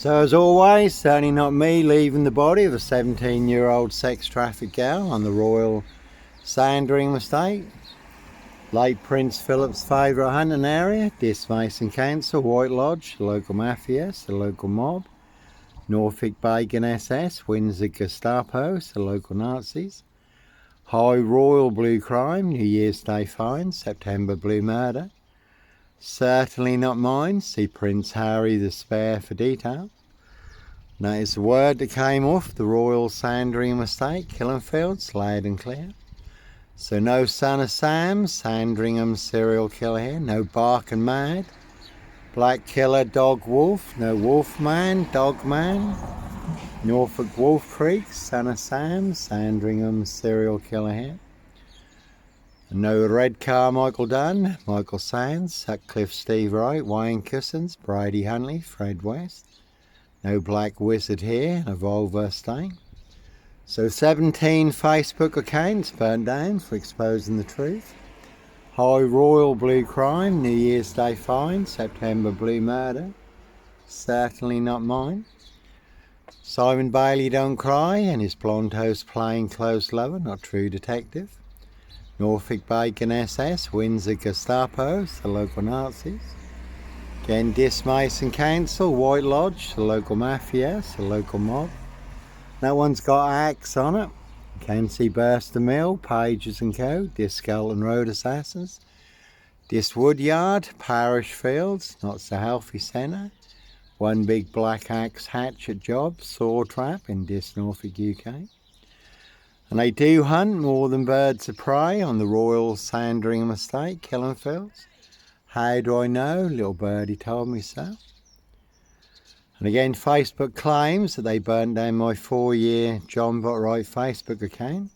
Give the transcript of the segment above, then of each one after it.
So as always, certainly not me leaving the body of a 17-year-old sex trafficked gal on the Royal Sandringham estate. Late Prince Philip's favourite hunting area, Dis Mason Council, White Lodge, the local mafias, the local mob, Norfolk Bacon SS, Windsor Gestapos, the local Nazis, High Royal Blue Crime, New Year's Day fine, September Blue Murder, certainly not mine, see Prince Harry the Spare for detail. Notice the word that came off the Royal Sandringham estate, Killenfields, loud and clear. So no son of Sam, Sandringham serial killer here, no bark and mad, black killer, dog wolf, no wolf man, dog man, Norfolk Wolf Creek, son of Sam, Sandringham serial killer here. And no red car, Michael Dunn, Michael Sands, Sutcliffe Steve Wright, Wayne Cousins, Brady Huntley, Fred West. No black wizard here, a Volvo stain. So 17 Facebook accounts burnt down for exposing the truth. High Royal Blue Crime, New Year's Day fine, September Blue Murder, certainly not mine. Simon Bailey Don't Cry and his blonde host plain clothes lover, not true detective. Norfolk Bacon SS, Windsor Gestapos, the local Nazis. Again, Dis Mason Council, White Lodge, the local mafias, the local mob. That one's got axe on it. You can see Burster Mill, Pages and Co, Dis Skelton Road Assassins, Dis Woodyard, Parish Fields, not so healthy centre. One big black axe hatchet job, saw trap in Dis Norfolk UK. And they do hunt more than birds of prey on the Royal Sandringham estate, Killenfields. How do I know? Little birdie told me so. And again, Facebook claims that they burnt down my 4-year John Botwright Facebook account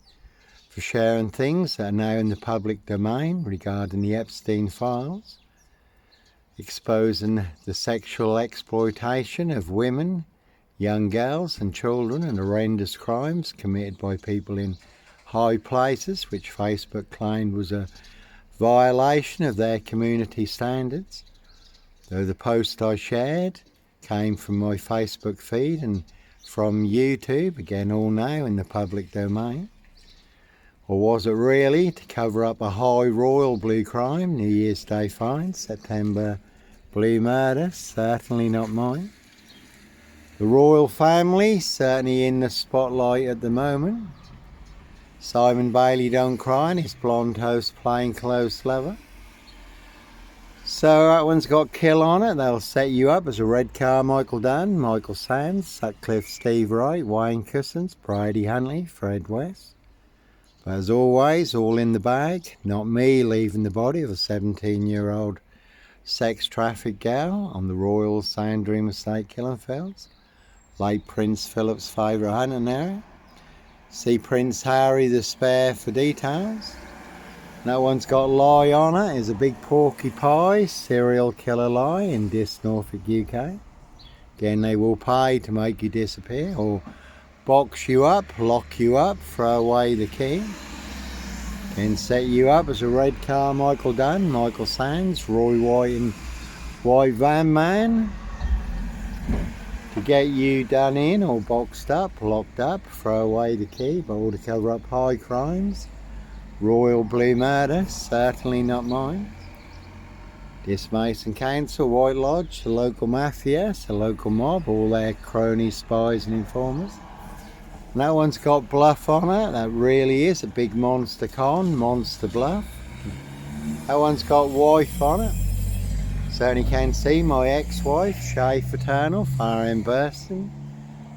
for sharing things that are now in the public domain regarding the Epstein files, exposing the sexual exploitation of women, young girls and children, and horrendous crimes committed by people in high places, which Facebook claimed was a violation of their community standards. Though the post I shared came from my Facebook feed and from YouTube, again all now in the public domain. Or was it really to cover up a high royal blue crime, New Year's Day fine, September Blue Murder, certainly not mine. The royal family, certainly in the spotlight at the moment. Simon Bailey Don't Cry and his blonde host plain clothes lover. So that one's got kill on it. They'll set you up as a red car, Michael Dunn, Michael Sands, Sutcliffe Steve Wright, Wayne Cousins, Brady Huntley, Fred West. But as always, all in the bag. Not me leaving the body of a 17-year-old sex trafficked gal on the Royal Sandringham estate, Killenfields. Late Prince Philip's favourite hunting area. See Prince Harry the Spare for details. That one's got lie on it, is a big porky pie, serial killer lie in Dis Norfolk UK. Again, they will pay to make you disappear or box you up, lock you up, throw away the key. Then set you up as a red car, Michael Dunn, Michael Sands, Roy White and White Van Man. To get you done in or boxed up, locked up, throw away the key, but all to cover up high crimes. Royal Blue Murder, certainly not mine. Dis Mason Council, White Lodge, the local mafias, the local mob, all their cronies, spies and informers. And that one's got bluff on it, that really is a big monster con, monster bluff. That one's got wife on it. Certainly can see my ex-wife, Shay Fraternal, far in Burston.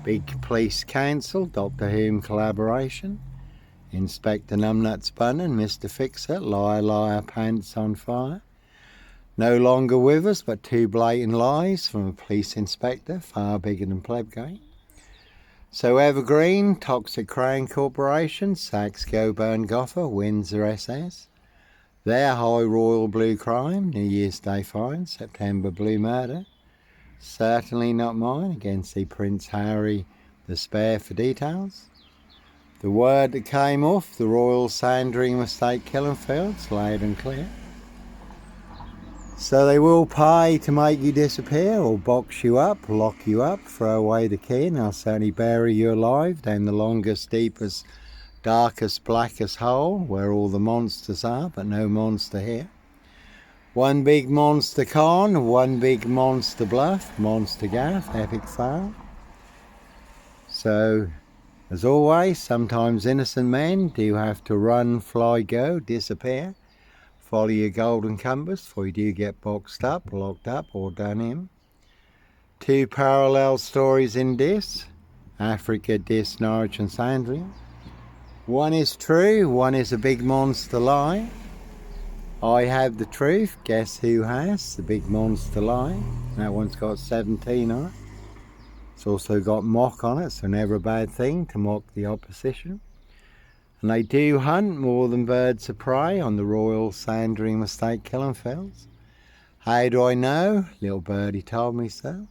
Big Police Council, Doctor Whom collaboration. Inspector Numbnuts Bunnan, Mr. Fixer, Liar Liar Pants on Fire. No longer with us, but 2 blatant lies from a police inspector, far bigger than Plebgate. So Evergreen, Toxic Crown Corporation, Saks Goburn Goffer, Windsor SS. Their High Royal Blue Crime, New Year's Day fine, September Blue Murder. Certainly not mine. Again, see Prince Harry the Spare for details. The word that came off the Royal Sandringham estate, Killenfields, loud and clear. So they will pay to make you disappear, or box you up, lock you up, throw away the key, and they'll certainly bury you alive down the longest, deepest, darkest, blackest hole where all the monsters are, but no monster here. One big monster con, one big monster bluff, monster gaff, epic fail. So, as always, sometimes innocent men do have to run, fly, go, disappear. Follow your golden compass, for you do get boxed up, locked up, or done in. Two parallel stories in this: Africa, Dis, Norwich and Sandringham. One is true, one is a big monster lie. I have the truth, guess who has the big monster lie? That one's got 17 on it. It's also got mock on it, so never a bad thing to mock the opposition. And they do hunt more than birds of prey on the Royal Sandringham Estate killing fields. How do I know? Little birdie told me so.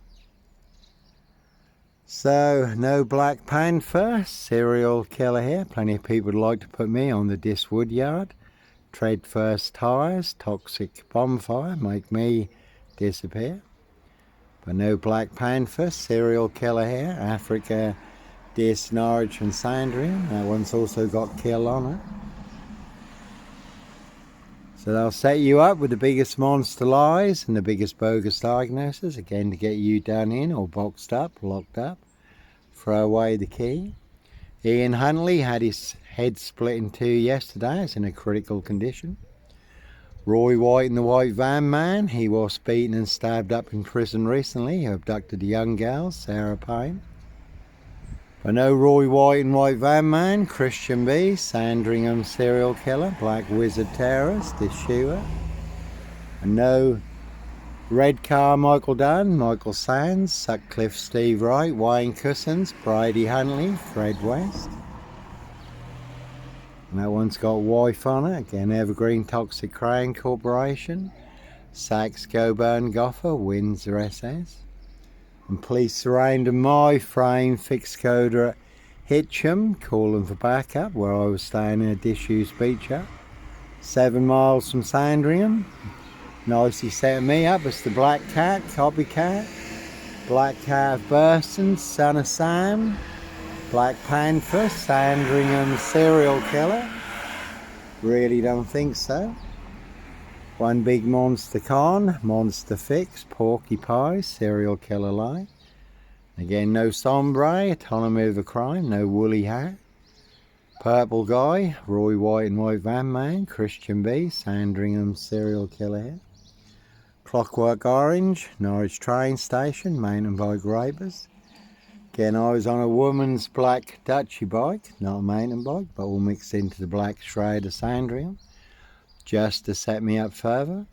So, no Black Panther, serial killer here. Plenty of people would like to put me on the Dis Woodyard. Tread first tyres, toxic bonfire, make me disappear. But no Black Panther, serial killer here. Africa, Dis, Norwich and Sandringham. That one's also got kill on it. So they'll set you up with the biggest monster lies and the biggest bogus diagnosis, again to get you done in or boxed up, locked up. Throw away the key. Ian Huntley had his head split in two yesterday. It's in a critical condition. Roy White and the White Van Man, he was beaten and stabbed up in prison recently. He abducted a young girl, Sarah Payne. But no Roy White and White Van Man, Christian B, Sandringham serial killer, Black Wizard terrorist, Dishewer. And no Red Car Michael Dunn, Michael Sands, Sutcliffe Steve Wright, Wayne Cousins, Brady Huntley, Fred West. And that one's got wife on it, again Evergreen Toxic Crane Corporation, Saks Coburn Goffer, Windsor SS. And police surrounded my frame fixed coder at Hitcham, calling for backup, where I was staying in a disused beach hut. 7 miles from Sandringham. Nicely setting me up as the Black Cat, Copycat, Black Cat of Burston, Son of Sam, Black Panther, Sandringham serial killer. Really don't think so. One big monster con, monster fix, porcupine, serial killer lie. Again, no sombre, autonomy of a crime, no woolly hat. Purple guy, Roy White and White Van Man, Christian B, Sandringham serial killer here. Clockwork Orange, Norwich train station, mountain bike rapers. Again, I was on a woman's black Dutchy bike, not a mountain bike, but all mixed into the black shroud of Sandringham, just to set me up further.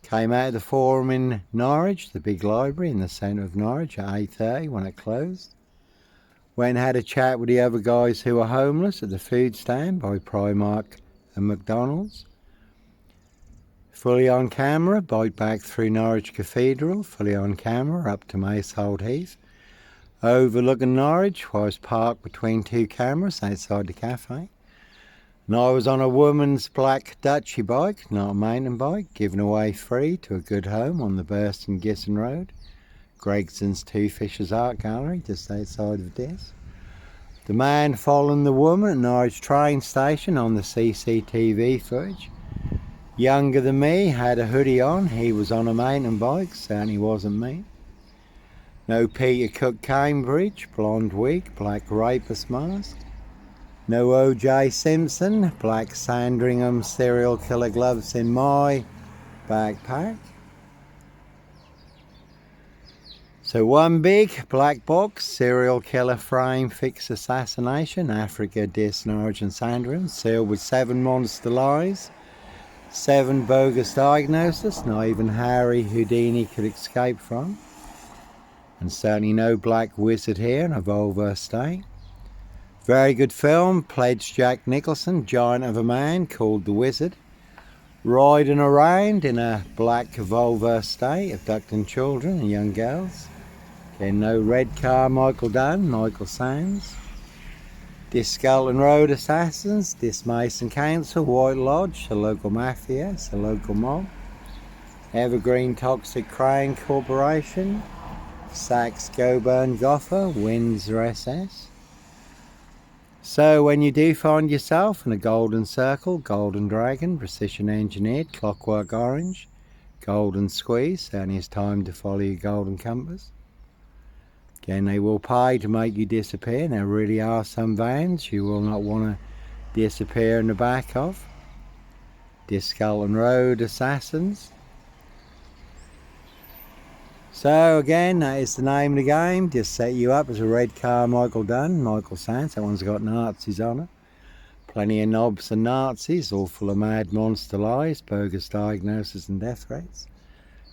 Came out of the forum in Norwich, the big library in the centre of Norwich at 8:30 when it closed. Went and had a chat with the other guys who were homeless at the food stand by Primark and McDonald's. Fully on camera, bike back through Norwich Cathedral, fully on camera up to Macehold Heath. Overlooking Norwich, where I was parked between two cameras outside the cafe. And I was on a woman's black Dutchy bike, not a mountain bike, given away free to a good home on the Burston Gisson Road. Gregson's Two Fishers Art Gallery, just outside of this. The man following the woman at Norwich train station on the CCTV footage. Younger than me, had a hoodie on, he was on a mountain bike, certainly wasn't me. No Peter Cook Cambridge, blonde wig, black rapist mask. No O.J. Simpson, black Sandringham serial killer gloves in my backpack. So one big black box, serial killer frame fix assassination, Africa, Dis, Norwich and Sandringham, sealed with 7 monster lies, 7 bogus diagnoses, not even Harry Houdini could escape from. And certainly no Black Wizard here in a vulva estate. Very good film, pledged Jack Nicholson, giant of a man called the Wizard, riding around in a black vulva estate, abducting children and young girls. Again, no Red Car Michael Dunn, Michael Sands. Dis Skelton Road Assassins, Dis Mason Council, White Lodge, the local mafia, the local mob. Evergreen Toxic Crane Corporation, Sachs Goburn Goffer, Windsor SS. So when you do find yourself in a golden circle, golden dragon, precision engineered, clockwork orange, golden squeeze, certainly it's time to follow your golden compass. Again, they will pay to make you disappear. There really are some vans you will not want to disappear in the back of. Discalton Road Assassins. So again, that is the name of the game. Just set you up as a red car Michael Dunn, Michael Sands. That one's got Nazis on it. Plenty of knobs and Nazis, all full of mad monster lies, bogus diagnosis and death threats.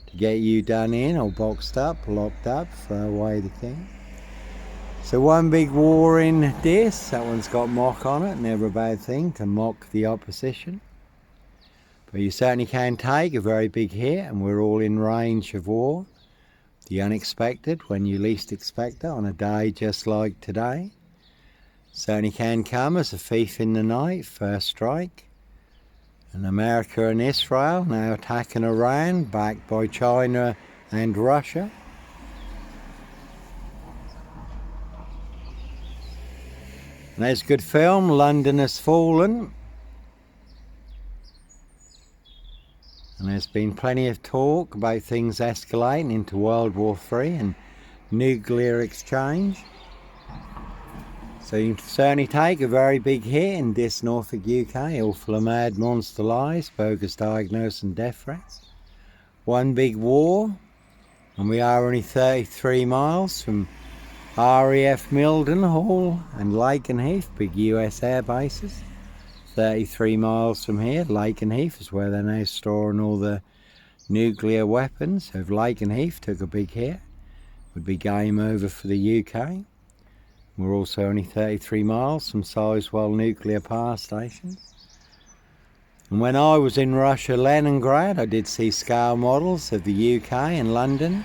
To get you done in or boxed up, locked up, throw away the king. So one big war in this. That one's got mock on it, never a bad thing to mock the opposition. But you certainly can take a very big hit, and we're all in range of war. The unexpected, when you least expect it, on a day just like today. Certainly can come as a thief in the night, first strike. And America and Israel now attacking Iran, backed by China and Russia. And there's a good film, London Has Fallen. And there's been plenty of talk about things escalating into World War III and nuclear exchange. So you can certainly take a very big hit in this Norfolk UK, all full of mad monster lies, bogus diagnosis and death threats. One big war, and we are only 33 miles from RAF Mildenhall and Lakenheath, big US air bases. 33 miles from here, Lakenheath is where they're now storing all the nuclear weapons. So if Lakenheath took a big hit, it would be game over for the UK. We're also only 33 miles from Sizewell nuclear power station. And when I was in Russia, Leningrad, I did see scale models of the UK and London.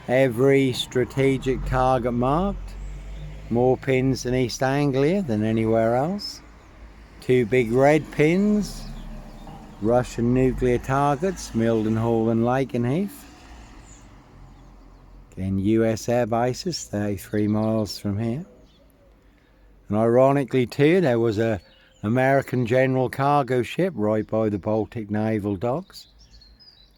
Every strategic target marked, more pins in East Anglia than anywhere else. Two big red pins, Russian nuclear targets, Mildenhall and Lakenheath. Again, US air bases, 33 miles from here. And ironically too, there was a American general cargo ship right by the Baltic naval docks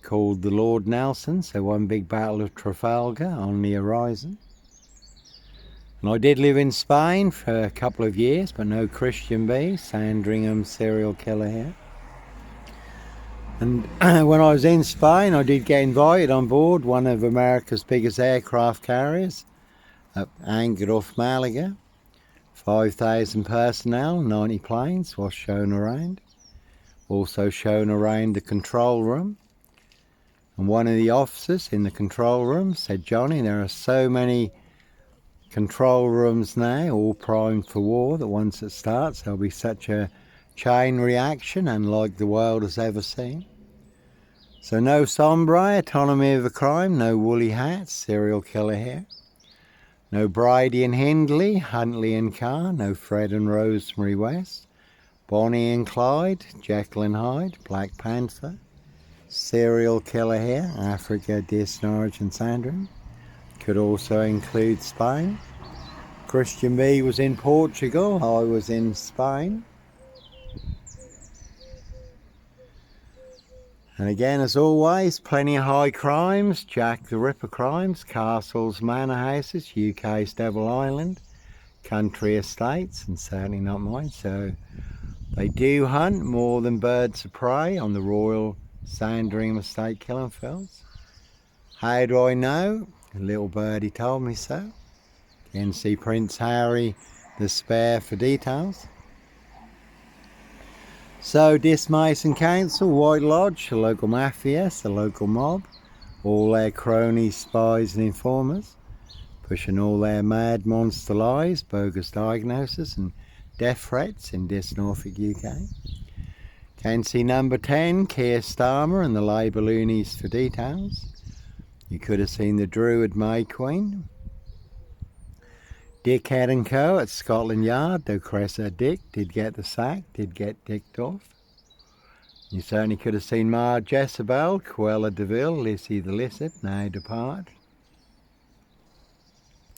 called the Lord Nelson, so one big battle of Trafalgar on the horizon. And I did live in Spain for a couple of years, but no Christian B, Sandringham serial killer here. And when I was in Spain, I did get invited on board one of America's biggest aircraft carriers, anchored off Malaga. 5,000 personnel, 90 planes was shown around. Also shown around the control room. And one of the officers in the control room said, "Johnny, there are so many control rooms now, all primed for war, that once it starts there'll be such a chain reaction unlike the world has ever seen." So no sombre, autonomy of a crime, no woolly hats, serial killer here. No Brady and Hindley, Huntley and Carr, no Fred and Rosemary West, Bonnie and Clyde, Jekyll and Hyde, Black Panther, serial killer here, Africa, Disnarge and Sandringham. Could also include Spain. Christian B was in Portugal, I was in Spain. And again, as always, plenty of high crimes, Jack the Ripper crimes, castles, manor houses, UK's Devil Island, country estates, and certainly not mine. So they do hunt more than birds of prey on the Royal Sandringham Estate killing fields. How do I know? A little birdie told me so. Again, see Prince Harry the Spare for details. So this Mason Council, White Lodge, the local mafia, the local mob, all their cronies, spies and informers, pushing all their mad monster lies, bogus diagnosis and death threats in this Norfolk UK. Can see number 10, Keir Starmer and the Labour loonies for details. You could have seen the Druid May Queen. Dickhead and Co at Scotland Yard, though Cressida Dick did get the sack, did get dicked off. You certainly could have seen Ma Jezebel, Cruella de Vil, Lizzie the Lizard, now depart.